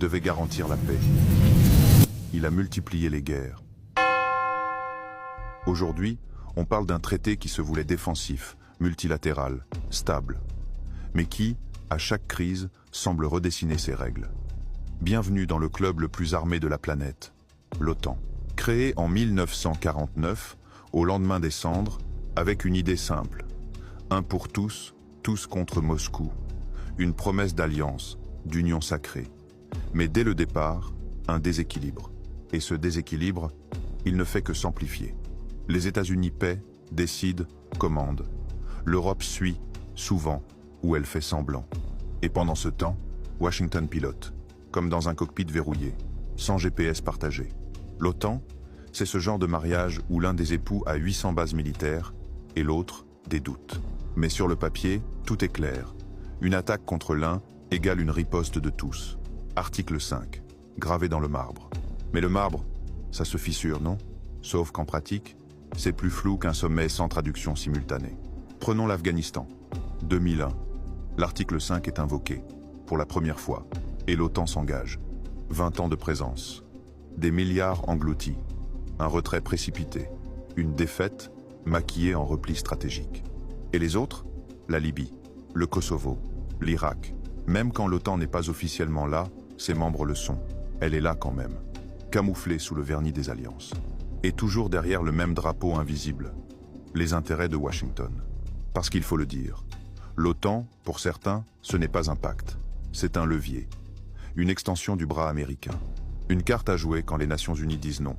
devait garantir la paix. Il a multiplié les guerres. Aujourd'hui, on parle d'un traité qui se voulait défensif, multilatéral, stable, mais qui, à chaque crise, semble redessiner ses règles. Bienvenue dans le club le plus armé de la planète, l'OTAN. Créé en 1949, au lendemain des cendres, avec une idée simple. Un pour tous, tous contre Moscou. Une promesse d'alliance, d'union sacrée. Mais dès le départ, un déséquilibre. Et ce déséquilibre, il ne fait que s'amplifier. Les États-Unis paient, décident, commandent. L'Europe suit, souvent, où elle fait semblant. Et pendant ce temps, Washington pilote, comme dans un cockpit verrouillé, sans GPS partagé. L'OTAN, c'est ce genre de mariage où l'un des époux a 800 bases militaires et l'autre des doutes. Mais sur le papier, tout est clair. Une attaque contre l'un égale une riposte de tous. Article 5, gravé dans le marbre. Mais le marbre, ça se fissure, non? Sauf qu'en pratique, c'est plus flou qu'un sommet sans traduction simultanée. Prenons l'Afghanistan. 2001. L'article 5 est invoqué, pour la première fois, et l'OTAN s'engage. 20 ans de présence. Des milliards engloutis. Un retrait précipité. Une défaite maquillée en repli stratégique. Et les autres? La Libye, le Kosovo, l'Irak. Même quand l'OTAN n'est pas officiellement là, ses membres le sont. Elle est là quand même, camouflée sous le vernis des alliances. Et toujours derrière le même drapeau invisible, les intérêts de Washington. Parce qu'il faut le dire, l'OTAN, pour certains, ce n'est pas un pacte, c'est un levier, une extension du bras américain, une carte à jouer quand les Nations Unies disent non,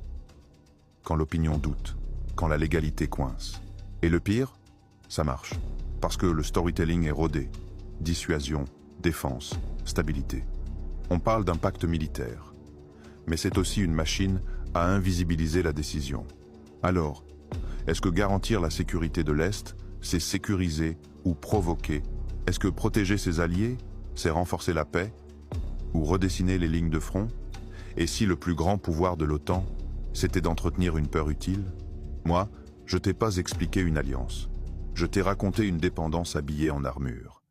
quand l'opinion doute, quand la légalité coince. Et le pire, ça marche, parce que le storytelling est rodé, dissuasion, défense, stabilité. On parle d'un pacte militaire, mais c'est aussi une machine à invisibiliser la décision. Alors, est-ce que garantir la sécurité de l'Est, c'est sécuriser ou provoquer? Est-ce que protéger ses alliés, c'est renforcer la paix? Ou redessiner les lignes de front? Et si le plus grand pouvoir de l'OTAN, c'était d'entretenir une peur utile? Moi, je t'ai pas expliqué une alliance. Je t'ai raconté une dépendance habillée en armure.